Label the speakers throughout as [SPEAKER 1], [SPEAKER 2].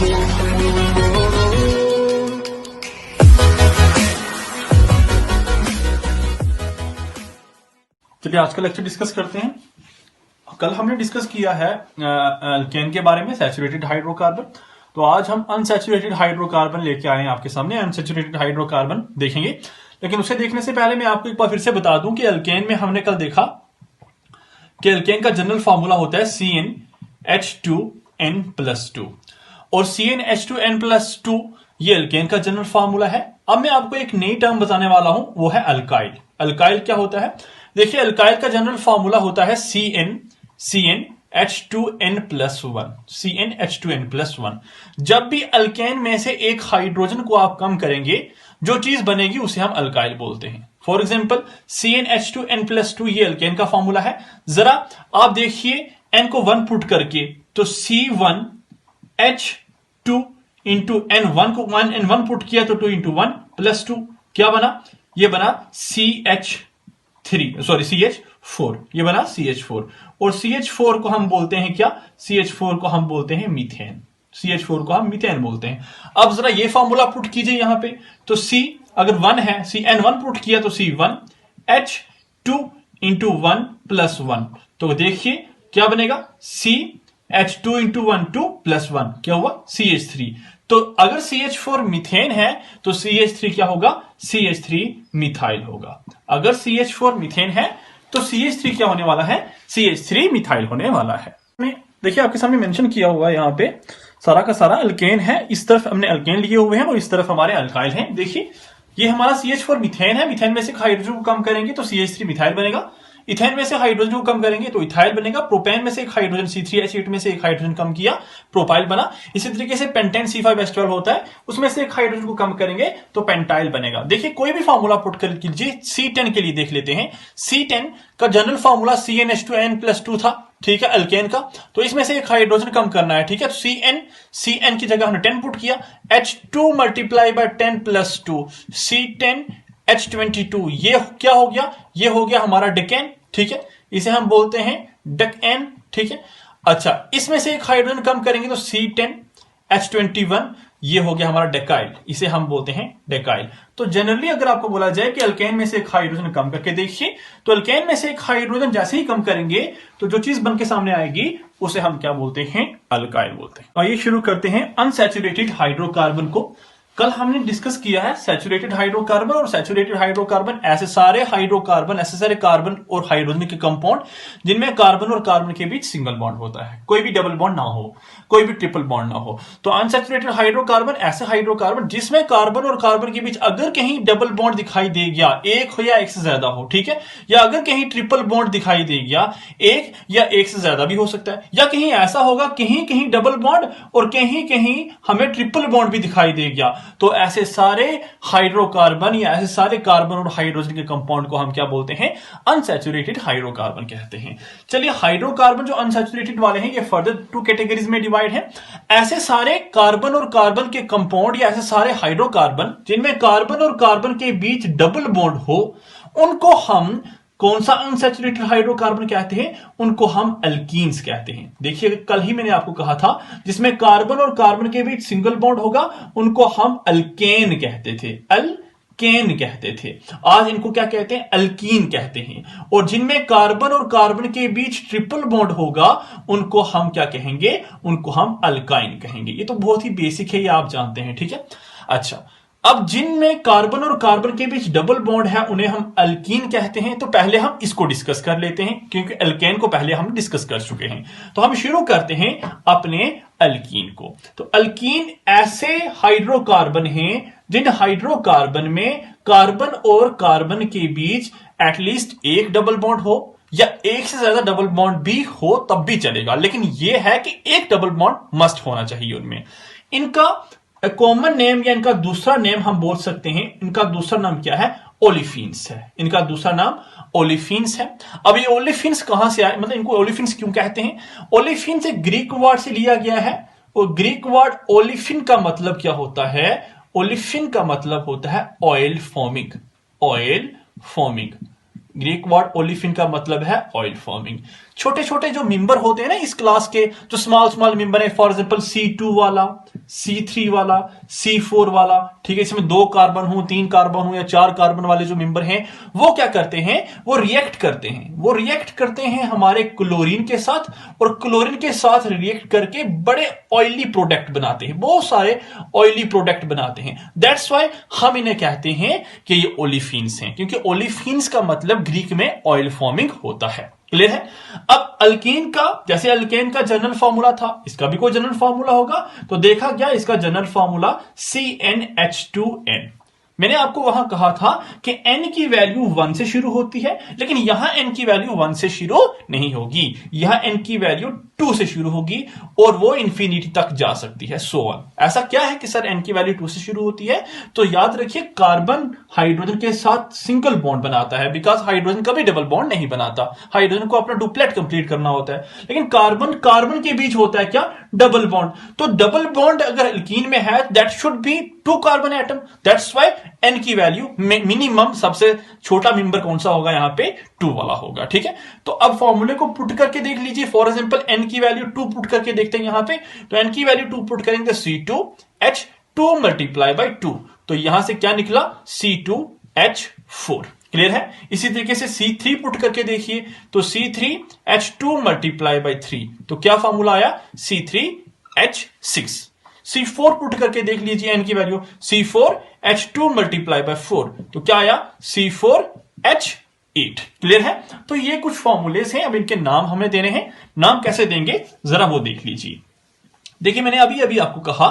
[SPEAKER 1] चलिए आज का लेक्चर डिस्कस करते हैं। कल हमने डिस्कस किया है अल्केन के बारे में, सैचुरेटेड हाइड्रोकार्बन। तो आज हम अनसैचुरेटेड हाइड्रोकार्बन लेके आए हैं आपके सामने। अनसैचुरेटेड हाइड्रोकार्बन देखेंगे, लेकिन उसे देखने से पहले मैं आपको एक बार फिर से बता दूं कि अल्केन में हमने कल देखा कि अल्केन का जनरल फॉर्मूला होता है CnH2n+2 और CnH2n+2 ये अल्केन का जनरल फॉर्मूला है। अब मैं आपको एक नई टर्म बताने वाला हूं, वो है अल्काइल। अल्काइल क्या होता है? देखिए, अल्काइल का जनरल फॉर्मूला होता है CnH2n+1। जब भी अल्केन में से एक हाइड्रोजन को आप कम करेंगे, जो चीज बनेगी उसे हम अल्काइल बोलते हैं। फॉर एग्जाम्पल CnH2n+2 ये अल्केन का फॉर्मूला है। जरा आप देखिए n को 1 पुट करके, तो C1H2 इंटू N1 को 1 पुट किया तो 2 इंटू 1 प्लस 2 क्या बना? ये बना CH4, ये बना CH4। और CH4 को हम बोलते हैं क्या? CH4 को हम बोलते हैं मीथेन। CH4 को हम मीथेन बोलते हैं। अब जरा ये फॉर्मूला पुट कीजिए यहां पे, तो C अगर 1 है, CN1 पुट किया तो C1H2 इंटू 1 प्लस 1, तो देखिए क्या बनेगा? CH2 इंटू 1 2 प्लस 1 क्या हुआ? CH3। तो अगर CH4 मीथेन है तो CH3 क्या होगा? CH3 मिथाइल होगा। अगर CH4 मीथेन है तो CH3 क्या होने वाला है? CH3 मिथाइल होने वाला है। देखिए आपके सामने मेंशन किया हुआ है यहाँ पे सारा का सारा अल्केन है। इस तरफ हमने अल्केन लिए हुए हैं और इस तरफ हमारे अल्काइल हैं। देखिए ये हमारा CH4 मीथेन है। मीथेन में से हाइड्रोजन को कम करेंगे तो CH3 मिथाइल बनेगा। इथेन में से हाइड्रोजन को कम करेंगे तो इथाइल बनेगा। प्रोपेन में से एक हाइड्रोजन C3H8 में से एक हाइड्रोजन कम किया, प्रोपाइल बना। इसी तरीके से पेंटेन C5H12 होता है, उसमें से एक हाइड्रोजन को कम करेंगे तो पेंटाइल बनेगा। देखिए कोई भी फॉर्मूला पुट कर लीजिए। C10 के लिए देख लेते हैं। C10 का जनरल फॉर्मूला CnH2n+2 था, ठीक है, अल्केन का। तो इसमें से एक हाइड्रोजन कम करना है, ठीक है। तो CN की जगह हमने 10 पुट किया, H2 multiply by 10 plus 2 C10H22। ये क्या हो गया? ये हो गया हमारा डेकेन, ठीक है। इसे हम बोलते हैं डेकेन, ठीक है। अच्छा, इसमें से एक हाइड्रोजन कम करेंगे तो C10H21, ये हो गया हमारा डेकाइल, इसे हम बोलते हैं डेकाइल। तो जनरली अगर आपको बोला जाए कि अल्केन में से एक हाइड्रोजन कम करके देखिए, तो अल्केन में से एक हाइड्रोजन जैसे ही कम करेंगे तो जो चीज बन के सामने आएगी उसे हम क्या बोलते हैं? अल्काइल बोलते हैं। आइए शुरू करते हैं अनसैचुरेटेड हाइड्रोकार्बन को। कल हमने डिस्कस किया है सैचुरेटेड हाइड्रोकार्बन, और सैचुरेटेड हाइड्रोकार्बन ऐसे सारे हाइड्रोकार्बन, ऐसे सारे कार्बन और हाइड्रोजन के कंपाउंड जिनमें कार्बन और कार्बन के बीच सिंगल बॉन्ड होता है, कोई भी डबल बॉन्ड ना हो, कोई भी ट्रिपल बॉन्ड ना हो। तो अनसैचुरेटेड हाइड्रोकार्बन ऐसे हाइड्रोकार्बन जिसमें कार्बन और कार्बन के बीच अगर कहीं डबल बॉन्ड दिखाई दे गया, एक हो या एक से ज्यादा हो, ठीक है, या अगर कहीं ट्रिपल बॉन्ड दिखाई दे गया, एक या एक से ज्यादा भी हो सकता है, या कहीं ऐसा होगा कहीं कहीं डबल बॉन्ड और कहीं कहीं हमें ट्रिपल बॉन्ड भी दिखाई दे गया, तो ऐसे सारे हाइड्रोकार्बन या ऐसे सारे कार्बन और हाइड्रोजन के कंपाउंड को हम क्या बोलते हैं? अनसैचुरेटेड हाइड्रोकार्बन कहते हैं। चलिए, हाइड्रोकार्बन जो अनसैचुरेटेड वाले हैं ये फर्दर 2 कैटेगरीज में डिवाइड है। ऐसे सारे कार्बन और कार्बन के कंपाउंड या ऐसे सारे हाइड्रोकार्बन जिनमें कार्बन और कार्बन के बीच डबल बॉन्ड हो, उनको हम कौन सा अनसैचुरेटेड हाइड्रोकार्बन कहते हैं? उनको हम अल्कीन्स कहते हैं। देखिए कल ही मैंने आपको कहा था जिसमें कार्बन और कार्बन के बीच सिंगल बॉन्ड होगा उनको हम अल्केन कहते थे, अल्केन कहते थे। आज इनको क्या कहते हैं? अल्कीन कहते हैं। और जिनमें कार्बन और कार्बन के बीच ट्रिपल बॉन्ड होगा उनको हम क्या कहेंगे? उनको हम अल्काइन कहेंगे। ये तो बहुत ही बेसिक है, ये आप जानते हैं, ठीक है। अच्छा, अब जिनमें कार्बन और कार्बन के बीच डबल बॉन्ड है उन्हें हम अल्कीन कहते हैं। तो पहले हम इसको डिस्कस कर लेते हैं क्योंकि अल्केन को पहले हम डिस्कस कर चुके हैं। तो हम शुरू करते हैं अपने अल्कीन को। तो अल्कीन ऐसे हाइड्रोकार्बन हैं जिन हाइड्रोकार्बन में कार्बन और कार्बन के बीच एटलीस्ट एक डबल बॉन्ड हो या एक से ज्यादा डबल बॉन्ड भी हो तब भी चलेगा, लेकिन यह है कि एक डबल बॉन्ड मस्ट होना चाहिए उनमें। इनका कॉमन नेम या इनका दूसरा नेम हम बोल सकते हैं, इनका दूसरा नाम क्या है? ओलिफिन्स है। इनका दूसरा नाम ओलिफिन्स है। अब ये ओलिफिन्स कहां से आए, मतलब इनको ओलिफिन्स क्यों कहते हैं? ओलिफिन्स एक ग्रीक वर्ड से लिया गया है और ग्रीक वर्ड ओलिफिन का मतलब क्या होता है? ओलिफिन का मतलब होता है oil forming, oil forming, Greek word olefin का मतलब है ऑयल फॉर्मिंग। छोटे छोटे जो मेंबर होते हैं ना इस क्लास के, जो स्मॉल स्मॉल मेंबर है, फॉर एग्जांपल C2 वाला, C3 वाला, C4 वाला, ठीक है, इसमें 2 कार्बन हो, 3 कार्बन हो या 4 कार्बन वाले जो मेंबर हैं, वो क्या करते हैं, वो रिएक्ट करते हैं हमारे क्लोरीन के साथ, और क्लोरीन के साथ रिएक्ट करके बड़े ऑयली प्रोडक्ट बनाते हैं, बहुत सारे ऑयली प्रोडक्ट बनाते हैं। दैट्स वाई हम इन्हें कहते हैं कि ये ओलिफिन्स हैं, क्योंकि ओलिफिन्स का मतलब ग्रीक में ऑयल फॉर्मिंग होता है। क्लियर है। अब अल्कीन का, जैसे अल्केन का जनरल फार्मूला था, इसका भी कोई जनरल फार्मूला होगा, तो देखा गया इसका जनरल फार्मूला CnH2n। मैंने आपको वहां कहा था कि n की वैल्यू 1 से शुरू होती है, लेकिन यहां n की वैल्यू 1 से शुरू नहीं होगी, यहां n की वैल्यू 2 से शुरू होगी और वो इंफिनिटी तक जा सकती है, सो ऑन। ऐसा क्या है कि सर n की वैल्यू 2 से शुरू होती है? तो याद रखिए कार्बन हाइड्रोजन के साथ सिंगल बॉन्ड बनाता है, बिकॉज हाइड्रोजन कभी डबल बॉन्ड नहीं बनाता, हाइड्रोजन को अपना डुप्लेट कंप्लीट करना होता है, लेकिन कार्बन कार्बन के बीच होता है क्या, डबल बॉन्ड। तो डबल बॉन्ड अगर एल्कीन में है, that should be 2 carbon atom, that's why n की वैल्यू मिनिमम, सबसे छोटा मेंबर कौन सा होगा, यहां पे 2 वाला होगा। ठीक है, तो अब फॉर्मूले को पुट करके देख लीजिए। फॉर एग्जांपल n की वैल्यू 2 पुट करके देखते हैं यहां पे, तो n की वैल्यू 2 पुट करेंगे C2H2 मल्टीप्लाई बाई 2, तो यहां से क्या निकला, C2H4। क्लियर है। इसी तरीके से C3 पुट करके देखिए, तो C3H2 मल्टीप्लाई बाई 3, तो क्या फॉर्मूला आया, C3H6। C4 पुट करके देख लीजिए n की वैल्यू, C4H2 मल्टीप्लाई बाय 4, तो क्या आया, C4H8। क्लियर है। तो ये कुछ फॉर्मूलेस हैं, अब इनके नाम हमें देने हैं, नाम कैसे देंगे जरा वो देख लीजिए। देखिए मैंने अभी अभी आपको कहा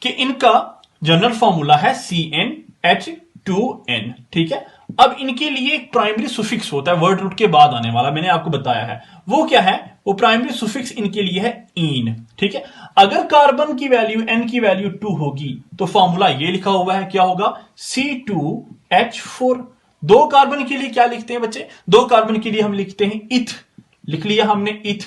[SPEAKER 1] कि इनका जनरल फॉर्मूला है CnH2n। ठीक है, अब इनके लिए एक प्राइमरी सुफिक्स होता है वर्ड रूट के बाद आने वाला, मैंने आपको बताया है, वो क्या है, वो प्राइमरी सुफिक्स इनके लिए है इन। ठीक है, अगर कार्बन की वैल्यू n की वैल्यू 2 होगी तो फॉर्मूला ये लिखा हुआ है, क्या होगा, C2H4। 2 कार्बन के लिए क्या लिखते हैं बच्चे, 2 कार्बन के लिए हम लिखते हैं इथ, लिख लिया हमने इथ।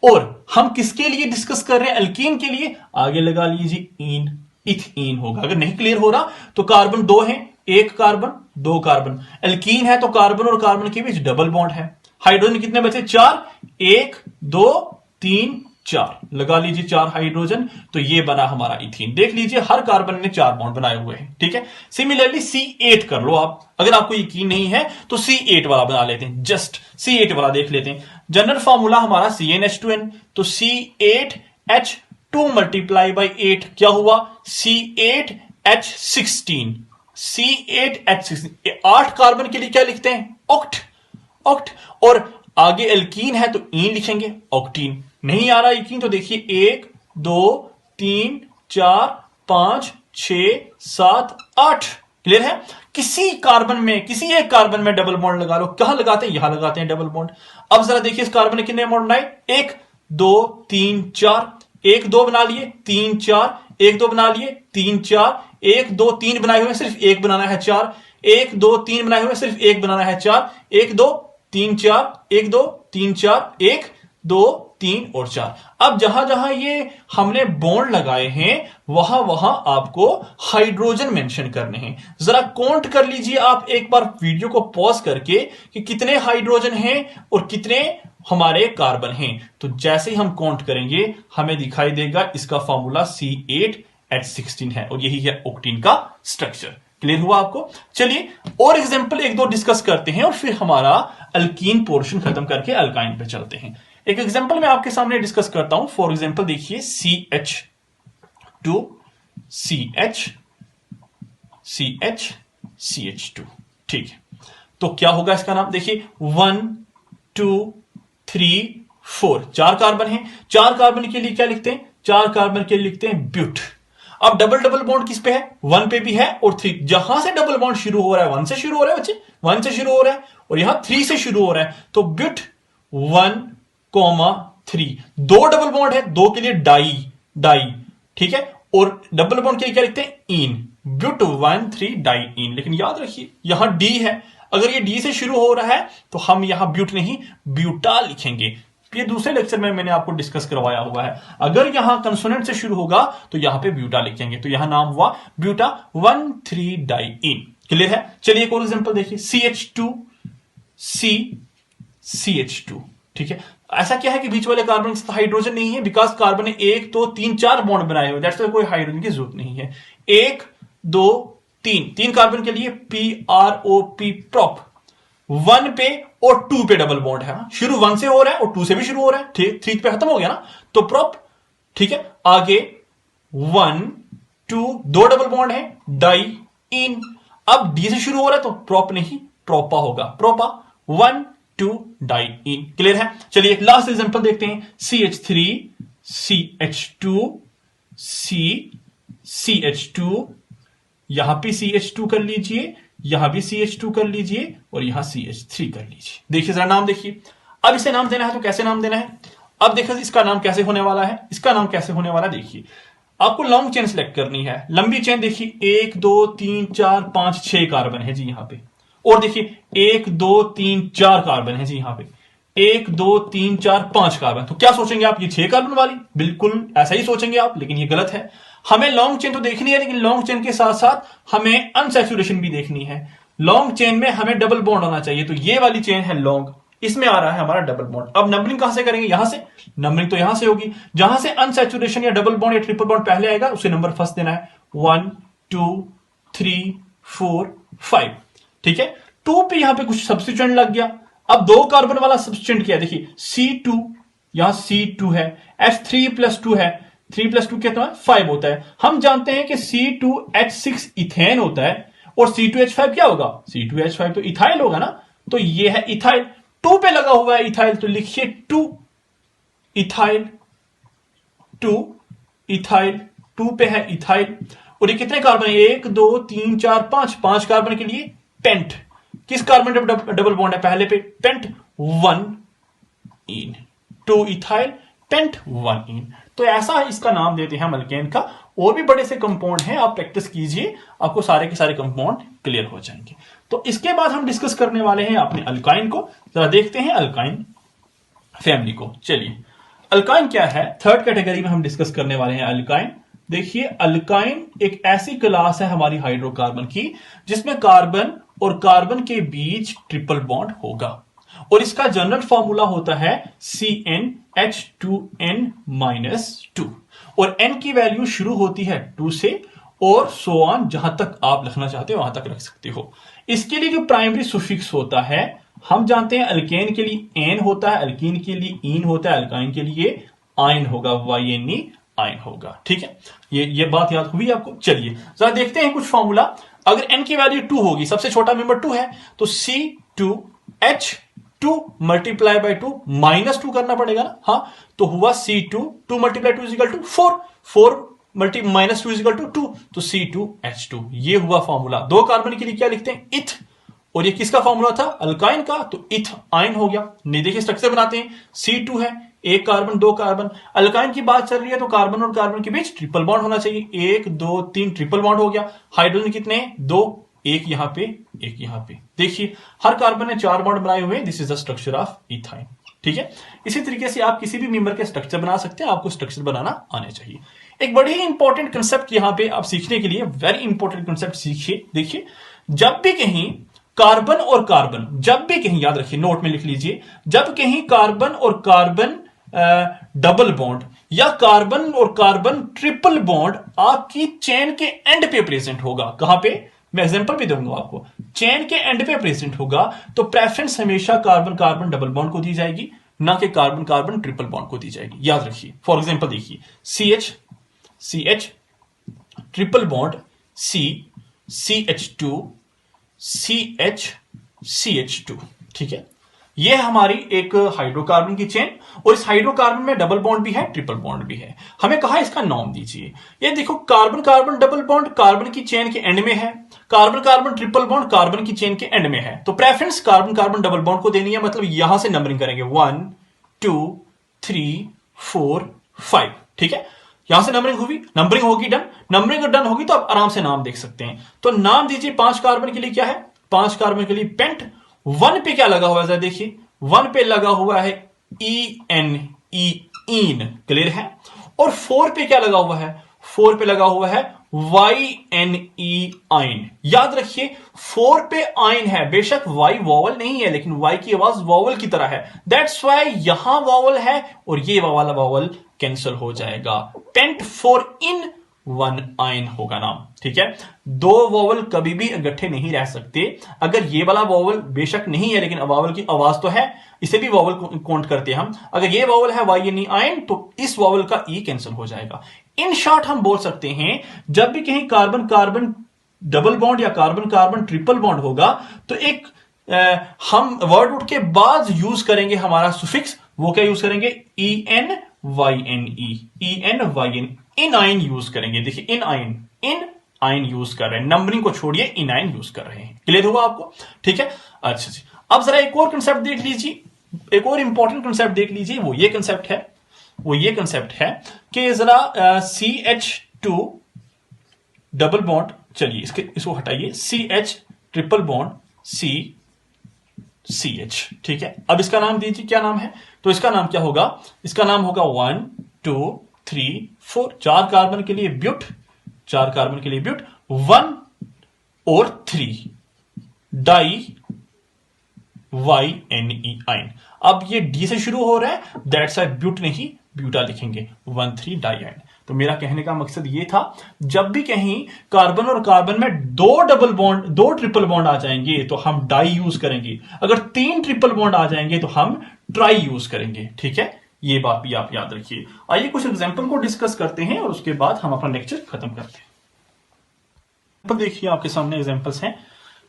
[SPEAKER 1] और हम किसके लिए डिस्कस कर रहे हैं, अल्कीन के लिए, आगे लगा लीजिए इन, इथ इन होगा। अगर नहीं क्लियर हो रहा तो कार्बन 2 है, 1 कार्बन 2 कार्बन, अल्कीन है तो कार्बन और कार्बन के बीच डबल बॉन्ड है। हाइड्रोजन कितने बचे, 4, 1 2 3 4, लगा लीजिए 4 हाइड्रोजन, तो ये बना हमारा इथीन। देख लीजिए हर कार्बन ने 4 बॉन्ड बनाए हुए हैं। ठीक है, सिमिलरली C8 कर लो आप, अगर आपको यकीन नहीं है तो C8 वाला बना लेते हैं, जस्ट C8 वाला देख लेते हैं। जनरल फॉर्मूला हमारा CnH2n, तो C8H2 मल्टीप्लाई बाई 8 क्या हुआ, C8H16। C8H16, 8 कार्बन के लिए क्या लिखते हैं, ऑक्ट, ऑक्ट। और आगे एल्कीन है तो इन लिखेंगे, ऑक्टीन। नहीं आ रहा यकीन तो देखिए 1 2 3 4 5 6 7 8। क्लियर है। किसी कार्बन में, किसी एक कार्बन में डबल बॉन्ड लगा लो, कहां लगाते हैं, यहां लगाते हैं डबल बॉन्ड। अब जरा देखिए इस कार्बन ने कितने बॉन्ड बनाए, 1 2 3 4, 1 2 बना लिए, 3 4, 1 2 बना लिए, 3 4, 1 2 3 बनाए हुए, सिर्फ 1 बनाना है 4, 1 2 3 बनाए हुए, सिर्फ 1 बनाना है 4, 1 2 3 4, 1 2 3 4, 1 2 3 और 4। अब जहां जहां ये हमने बॉन्ड लगाए हैं वहां वहां आपको हाइड्रोजन मेंशन करने हैं। जरा काउंट कर लीजिए आप एक बार वीडियो को पॉज करके कि कितने हाइड्रोजन हैं और कितने हमारे कार्बन हैं। तो जैसे ही हम काउंट करेंगे हमें दिखाई देगा इसका फॉर्मूला C8H16 है और यही है ऑक्टीन का स्ट्रक्चर। क्लियर हुआ आपको। चलिए और एग्जांपल एक दो डिस्कस करते हैं और फिर हमारा अल्कीन पोर्शन खत्म करके अल्काइन पे चलते हैं। एक एग्जांपल मैं आपके सामने डिस्कस करता हूं। फॉर एग्जांपल देखिए CH2CH ठीक है, तो क्या होगा इसका नाम, देखिए 1 2 3 4, 4 कार्बन है। 4 कार्बन के लिए क्या लिखते हैं, 4 कार्बन के लिए लिखते हैं ब्यूट। अब डबल डबल बॉन्ड किस पे है, 1 पे भी है और 3। जहां से डबल बॉन्ड शुरू हो रहा है 1 से शुरू हो रहा है बच्चे, 1 से शुरू हो रहा है और यहां 3 से शुरू हो रहा है, तो ब्यूट 1,3। 2 डबल बॉन्ड है, 2 के लिए डाई ठीक है, और डबल बॉन्ड के लिए क्या लिखते हैं, इन, ब्यूट 1,3 डाई इन। लेकिन याद रखिए यहां डी है, अगर ये डी से शुरू हो रहा है तो हम यहां ब्यूट नहीं ब्यूटा लिखेंगे। ये दूसरे लेक्चर में मैंने आपको डिस्कस करवाया हुआ है। अगर यहां कंसोनेंट से शुरू होगा तो यहां पे ब्यूटा लिखेंगे, तो यहां नाम हुआ ब्यूटा 1,3 डाई इन। क्लियर है। चलिए एक और एग्जांपल देखिए CH2, ठीक है। ऐसा क्या है कि बीच वाले कार्बन के साथ हाइड्रोजन नहीं है, बिकॉज कार्बन ने 1 2 3 4 बॉन्ड बनाए हुए, दैट्स कोई हाइड्रोजन की जरूरत नहीं है। 1 2 3 कार्बन के लिए PROP प्रोप, 1 पे और 2 पे डबल बॉन्ड है, शुरू 1 से हो रहा है और 2 से भी शुरू हो रहा है, ठीक, 3 पे खत्म हो गया ना, तो प्रोप, ठीक है। आगे 1 2 दो डबल बॉन्ड है, डाई इन, अब डी से शुरू हो रहा है तो प्रोप नहीं प्रोपा होगा, प्रोपा 1 2 डाई इन, क्लियर है। चलिए एक लास्ट एग्जांपल देखते हैं, CH3 CH2 CH2, यहां पे CH2 कर लीजिए, यहां भी CH2 कर लीजिए और यहां CH3 कर लीजिए। देखिए जरा नाम देखिए, अब इसे नाम देना है तो कैसे नाम देना है, अब देखिए इसका नाम कैसे होने वाला है, इसका नाम कैसे होने वाला है। देखिए आपको लॉन्ग चेन सिलेक्ट करनी है, लंबी चेन देखिए 1 2 3 4 5 6 कार्बन है जी यहां पे, और देखिए 1 2 3 4 कार्बन है जी यहां पे, 1 2 3 4 5 कार्बन। तो क्या सोचेंगे आप, ये 6 कार्बन वाली, बिल्कुल ऐसा ही सोचेंगे आप, लेकिन ये गलत है। हमें लॉन्ग चेन तो देखनी है, लेकिन लॉन्ग चेन के साथ साथ हमें अनसैचुरेशन भी देखनी है। लॉन्ग चेन में हमें डबल बॉन्ड होना चाहिए, तो ये वाली चेन है लॉन्ग, इसमें आ रहा है हमारा डबल बॉन्ड। अब नंबरिंग कहां से करेंगे, यहां से, नंबरिंग तो यहां से होगी, जहां से अनसैचुरेशन या डबल बॉन्ड या ट्रिपल बॉन्ड पहले आएगा उसे नंबर फर्स्ट देना है, 1 2 3 4 5, ठीक है। 2 पे यहां पे कुछ सब्स्टिट्यूएंट लग गया, अब 2 कार्बन वाला सब्स्टिट्यूएंट किया, देखिए C2, यहां C2 है, H3+2 है, 3 + 2 कितना है 5 होता है। हम जानते हैं कि C2H6 इथेन होता है और C2H5 क्या होगा, C2H5 तो इथाइल होगा ना, तो ये है इथाइल, 2 पे लगा हुआ है इथाइल, तो लिखिए 2 इथाइल, 2 इथाइल, 2 पे है इथाइल। और ये कितने कार्बन है, 1 2 3 4 5 कार्बन के लिए पेंट, किस कार्बन डबल बॉन्ड है पहले पे, पेंट 1 इन, 2 इथाइल पेंट 1 इन। तो ऐसा इसका नाम देते हैं हम अल्केन का। और भी बड़े से कंपाउंड हैं, आप प्रैक्टिस कीजिए, आपको सारे के सारे कंपाउंड क्लियर हो जाएंगे। तो इसके बाद हम डिस्कस करने वाले हैं अपने अल्काइन को, जरा देखते हैं अल्काइन फैमिली को। चलिए अल्काइन क्या है, थर्ड कैटेगरी में हम डिस्कस करने वाले हैं अल्काइन। देखिए अल्काइन एक ऐसी क्लास है हमारी हाइड्रोकार्बन की जिसमें कार्बन और कार्बन के बीच ट्रिपल बॉन्ड होगा, और इसका जनरल फॉर्मूला होता है CnH2n-2, और n की वैल्यू शुरू होती है 2 से और सो ऑन, जहां तक आप लिखना चाहते हो वहां तक रख सकते हो। इसके लिए जो प्राइमरी सुफिक्स होता है, हम जानते हैं अल्केन के लिए एन होता है, अल्कीन के लिए इन होता है, अल्काइन के लिए आइन होगा, YNE आइन होगा, ठीक है। ये बात याद हुई आपको। चलिए जरा देखते हैं कुछ फॉर्मूला। अगर n की वैल्यू 2 होगी, सबसे छोटा मेंबर 2 है, तो C2H2 मल्टीप्लाई बाई 2 -2 करना पड़ेगा ना, हाँ, तो हुआ C2 2 multiply 2 equal to 4, 4 multi -2 equal to 2, तो C2H2, ये हुआ फॉर्मूला। 2 कार्बन के लिए क्या लिखते हैं, इथ, और ये किसका फॉर्मूला था, अल्काइन का, तो इथ आइन हो गया। नहीं देखिए स्ट्रक्चर बनाते हैं, C2 है, 1 कार्बन 2 कार्बन, अल्काइन की बात चल रही है तो कार्बन और कार्बन के बीच ट्रिपल बॉन्ड होना चाहिए, 1 2 3 ट्रिपल बॉन्ड हो गया। हाइड्रोजन कितने, 2, एक यहां पे एक यहां पे, देखिए हर कार्बन ने 4 बॉन्ड बनाए हुए, this is the structure of ethyne, ठीक है। इसी तरीके से आप किसी भी मेंबर के स्ट्रक्चर बना सकते हैं, आपको स्ट्रक्चर बनाना आने चाहिए। एक बड़ी ही इंपॉर्टेंट कंसेप्ट यहां पे आप सीखने के लिए, वेरी इंपॉर्टेंट कंसेप्ट सीखिए। देखिए जब भी कहीं कार्बन और कार्बन, जब भी कहीं, याद रखिए नोट में लिख लीजिए, जब कहीं कार्बन और कार्बन डबल बॉन्ड या कार्बन और कार्बन ट्रिपल बॉन्ड आपकी चेन के एंड पे प्रेजेंट होगा, कहां पे, मैं एग्जांपल भी दूंगा आपको, चेन के एंड पे प्रेजेंट होगा, तो प्रेफरेंस हमेशा कार्बन कार्बन डबल बॉन्ड को दी जाएगी, ना कि कार्बन कार्बन ट्रिपल बॉन्ड को दी जाएगी, याद रखिए। फॉर एग्जांपल देखिए CH triple bond CH2 CH2, ठीक है। यह है हमारी एक हाइड्रोकार्बन की चेन, और इस हाइड्रोकार्बन में डबल बॉन्ड भी है, ट्रिपल बॉन्ड भी है। हमें कहा इसका नाम दीजिए। ये देखो carbon carbon double bond carbon की चेन के एंड में है, carbon carbon triple bond carbon की चेन के एंड में है, तो preference carbon carbon double bond को देनी है, मतलब यहां से नंबरिंग करेंगे 1 2 3 4 5, ठीक है। यहां से नंबरिंग हुई, नंबरिंग होगी डन, नंबरिंग डन होगी तो आप आराम से नाम देख सकते हैं। तो नाम दीजिए 5 कार्बन के लिए क्या है, 5 कार्बन के लिए पेंट। 1 पे क्या लगा हुआ है, देखिए 1 पे लगा हुआ है इन, क्लियर है। और 4 पे क्या लगा हुआ है, 4 पे लगा हुआ है YNE आइन। याद रखिए 4 पे आइन है, बेशक Y वॉवल नहीं है लेकिन Y की आवाज वॉवल की तरह है, दैट्स वाई यहां वॉवल है और ये वाला वॉवल कैंसिल हो जाएगा। पेंट 4 इन 1 आइन होगा नाम, ठीक है। दो वॉवल कभी भी इकट्ठे नहीं रह सकते। अगर ये वाला वॉवल बेशक नहीं है लेकिन वॉवल की आवाज तो है, इसे भी वॉवल काउंट करते हैं हम। अगर ये वॉवल है YNE आइन तो इस वॉवल का ई कैंसिल हो जाएगा। इन शॉर्ट हम बोल सकते हैं जब भी कहीं कार्बन कार्बन डबल बॉन्ड या कार्बन कार्बन ट्रिपल बॉन्ड होगा तो एक हम वर्ड रूट के बाद यूज करेंगे हमारा सुफिक्स, वो क्या यूज करेंगे? ENYNE, ENYN, इन आइन यूज करेंगे। देखिए इन आइन यूज कर रहे हैं, नंबरिंग को छोड़िए इन आइन यूज कर रहे हैं। क्लियर हुआ आपको? ठीक है, अच्छा जी। अब जरा एक और कंसेप्ट देख लीजिए, एक और इंपॉर्टेंट कंसेप्ट देख लीजिए। वो ये कंसेप्ट है कि जरा CH2 डबल बॉन्ड, चलिए इसको हटाइए, CH ट्रिपल बॉन्ड CH, ठीक है। अब इसका नाम दीजिए, क्या नाम है? तो इसका नाम क्या होगा? इसका नाम होगा 1 2 3 4, 4 कार्बन के लिए ब्यूट, 4 कार्बन के लिए ब्यूट, 1 और 3 डाई YNE आइन। अब ये डी से शुरू हो रहा है, दैट्स वाई ब्यूट नहीं ब्यूटा लिखेंगे, 1 3 डाई आइन। तो मेरा कहने का मकसद ये था, जब भी कहीं कार्बन और कार्बन में दो डबल बॉन्ड, दो ट्रिपल बॉन्ड आ जाएंगे तो हम डाई यूज करेंगे, अगर 3 ट्रिपल बॉन्ड आ जाएंगे तो हम ट्राई यूज करेंगे, ठीक है। ये बात भी आप याद रखिए। आइए कुछ एग्जाम्पल को डिस्कस करते हैं और उसके बाद हम अपना लेक्चर खत्म करते हैं। तो देखिए आपके सामने एग्जाम्पल्स हैं।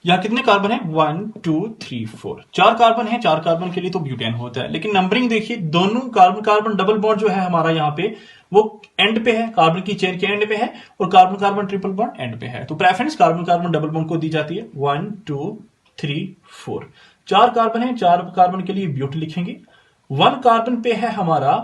[SPEAKER 1] यहां कितने कार्बन है? 1 2 3 4, 4 कार्बन है। 4 कार्बन के लिए तो ब्यूटेन होता है, लेकिन नंबरिंग देखिए, दोनों कार्बन कार्बन डबल बॉन्ड जो है हमारा यहाँ पे वो एंड पे है, कार्बन की चेन के एंड पे है, और carbon carbon triple bond and पे है। तो preference carbon carbon double bond को दी जाती है। 1 2 3 4, 4 कार्बन है, 4 कार्बन के लिए ब्यूट लिखेंगे। 1 कार्बन पे है हमारा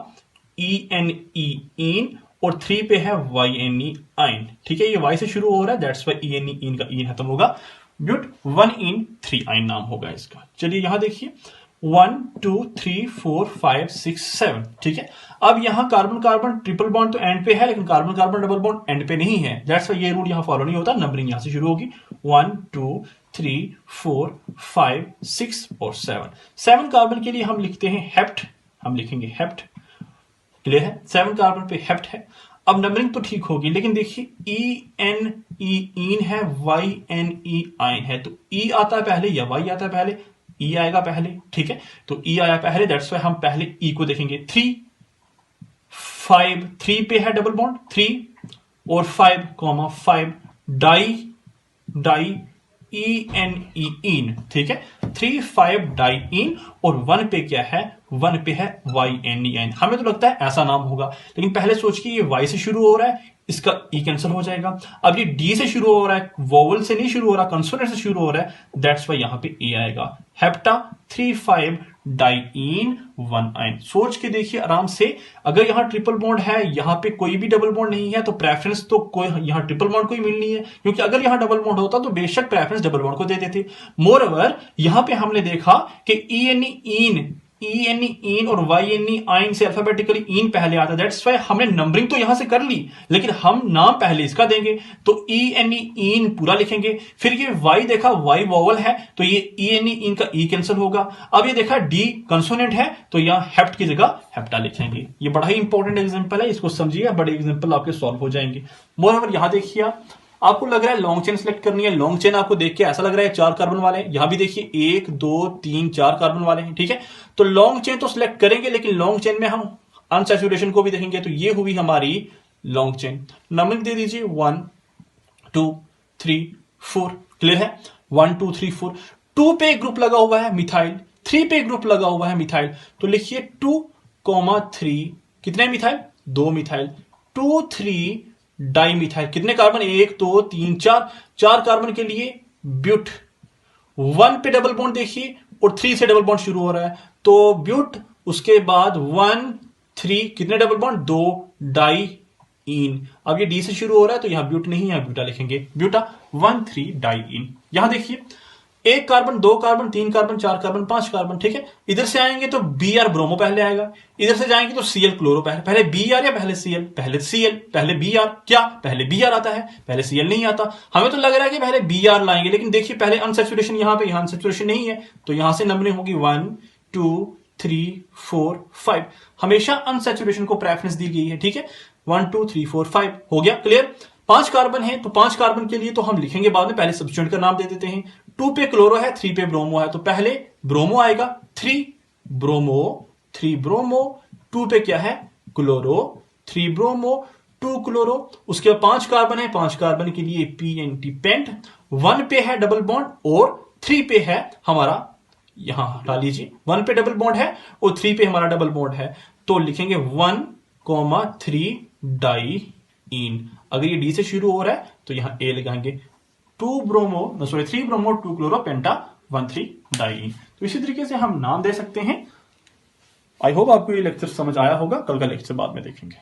[SPEAKER 1] ENE इन और 3 पे है YNE आइन, ठीक है। ये Y से शुरू हो रहा है, दैट्स वाई ENE इन का इन खत्म होगा। ब्यूट 1 इन 3 आइन नाम होगा इसका। चलिए यहां देखिए 1 2 3 4 5 6 7, ठीक है। अब यहां कार्बन कार्बन ट्रिपल बॉन्ड तो एंड पे है, लेकिन carbon carbon double bond and पे नहीं है, दैट्स वाई ये रूल यहां फॉलो नहीं होता। नंबरिंग यहां से शुरू होगी 1 2 3 4 5 6 और 7। 7 कार्बन के लिए हम लिखते हैं हेप्ट, हम लिखेंगे हेप्ट। क्लियर है? 7 कार्बन पे हेप्ट है। अब नंबरिंग तो ठीक होगी, लेकिन देखिए ENE इन है, YNE आइन है, तो E आता है पहले या Y आता है पहले? E आएगा पहले, ठीक है। तो E आया पहले, दैट्स वाई हम पहले E को देखेंगे। 3 5, 3 पे है डबल बॉन्ड, 3 और 5 डाई ENE इन, ठीक है। 3 5 डाई इन और 1 पे क्या है? 1 पे है YNE आइन। हमें तो लगता है ऐसा नाम होगा, लेकिन पहले सोचिए ये Y से शुरू हो रहा है, इसका E कैंसिल हो जाएगा। अब ये D से शुरू हो रहा है, वोवल से नहीं शुरू हो रहा, कंसोनेंट से शुरू हो रहा है, दैट्स वाई यहां पे E आएगा। हेप्टा 3 5 डाइईन 1 आइन। सोच के देखिए आराम से, अगर यहां ट्रिपल बॉन्ड है, यहां पे कोई भी डबल बॉन्ड नहीं है, तो प्रेफरेंस तो कोई यहां ट्रिपल बॉन्ड को ही मिलनी है, क्योंकि अगर यहां डबल बॉन्ड होता तो बेशक प्रेफरेंस डबल बॉन्ड को दे देते। मोर ओवर यहां पे हमने देखा कि ENE इन और YNE आइन से अल्फाबेटिकली इन पहले आता है, दैट्स वाई हमने नंबरिंग तो यहां से कर ली, लेकिन हम नाम पहले इसका देंगे, तो ENE इन पूरा लिखेंगे। फिर ये Y देखा, Y वोवल है, तो ये ENE इन का E कैंसिल होगा। अब ये देखा D कंसोनेंट है, तो यहां हेप्ट की जगह हेप्टा लिखेंगे। ये बड़ा ही इंपॉर्टेंट एग्जांपल है, इसको समझिए, बड़े एग्जांपल आपके सॉल्व हो जाएंगे। मोर ओवर यहां देखिए, आपको लग रहा है लॉन्ग चेन सिलेक्ट करनी है, लॉन्ग चेन आपको देख के ऐसा लग रहा है 4 कार्बन वाले हैं। यहां भी देखिए 1 2 3 4 कार्बन वाले हैं, ठीक है। तो लॉन्ग चेन तो सिलेक्ट करेंगे, लेकिन लॉन्ग चेन में हम अनसैचुरेशन को भी देखेंगे, तो ये हुई हमारी लॉन्ग चेन। नंबर दे दीजिए 1 2 3 4। क्लियर है? 1 2 3 4। 2 पे एक ग्रुप लगा हुआ है मिथाइल, 3 पे एक ग्रुप लगा हुआ है मिथाइल, तो लिखिए 2,3 कितने मिथाइल? 2 मिथाइल। 2 3 डाई मिथाइल, कितने कार्बन? 1 2 3 4, 4 कार्बन के लिए ब्यूट। 1 पे डबल बॉन्ड देखिए और 3 से डबल बॉन्ड शुरू हो रहा है, तो ब्यूट, उसके बाद 1 3 कितने डबल बॉन्ड? 2 डाई इन। अब ये डी से शुरू हो रहा है, तो यहां ब्यूट नहीं है, ब्यूटा लिखेंगे, ब्यूटा 1 3 डाई इन। यहां देखिए एक कार्बन, दो कार्बन, तीन कार्बन, चार कार्बन, पांच कार्बन, ठीक है। इधर से आएंगे तो Br ब्रोमो पहले आएगा, इधर से जाएंगे तो Cl क्लोरो पहले Br या पहले Cl? पहले Cl, पहले Br। क्या पहले Br आता है, पहले Cl नहीं आता? हमें तो लग रहा है कि पहले Br लाएंगे, लेकिन देखिए पहले अनसैचुरेशन यहां पे, यहां अनसैचुरेशन नहीं है, तो यहां से नंबरिंग होगी 1 2 3 4 5। हमेशा अनसैचुरेशन को प्रेफरेंस दी गई है, ठीक है। 1 2 3 4 5 हो गया क्लियर। पांच कार्बन है तो पांच कार्बन के लिए तो हम लिखेंगे बाद में, पहले सब्स्टिट्यूएंट का नाम दे देते हैं। 2 पे क्लोरो है, 3 पे ब्रोमो है, तो पहले ब्रोमो आएगा, 3 ब्रोमो, 3 ब्रोमो, 2 पे क्या है क्लोरो, 3 ब्रोमो 2 क्लोरो। उसके बाद पांच कार्बन है, पांच कार्बन के लिए PNT पेंट। 1 पे है डबल बॉन्ड और 3 पे है हमारा, यहां हटा लीजिए, 1 पे डबल बॉन्ड है और 3 पे हमारा डबल बॉन्ड है, तो लिखेंगे 1,3 डाइईन। अगर ये डी से शुरू हो रहा है तो यहां ए लगाएंगे, 3 ब्रोमो 2 क्लोरो पेंटा 1,3 डाइईन। तो इसी तरीके से हम नाम दे सकते हैं। आई होप आपको ये लेक्चर समझ आया होगा, कल का लेक्चर बाद में देखेंगे।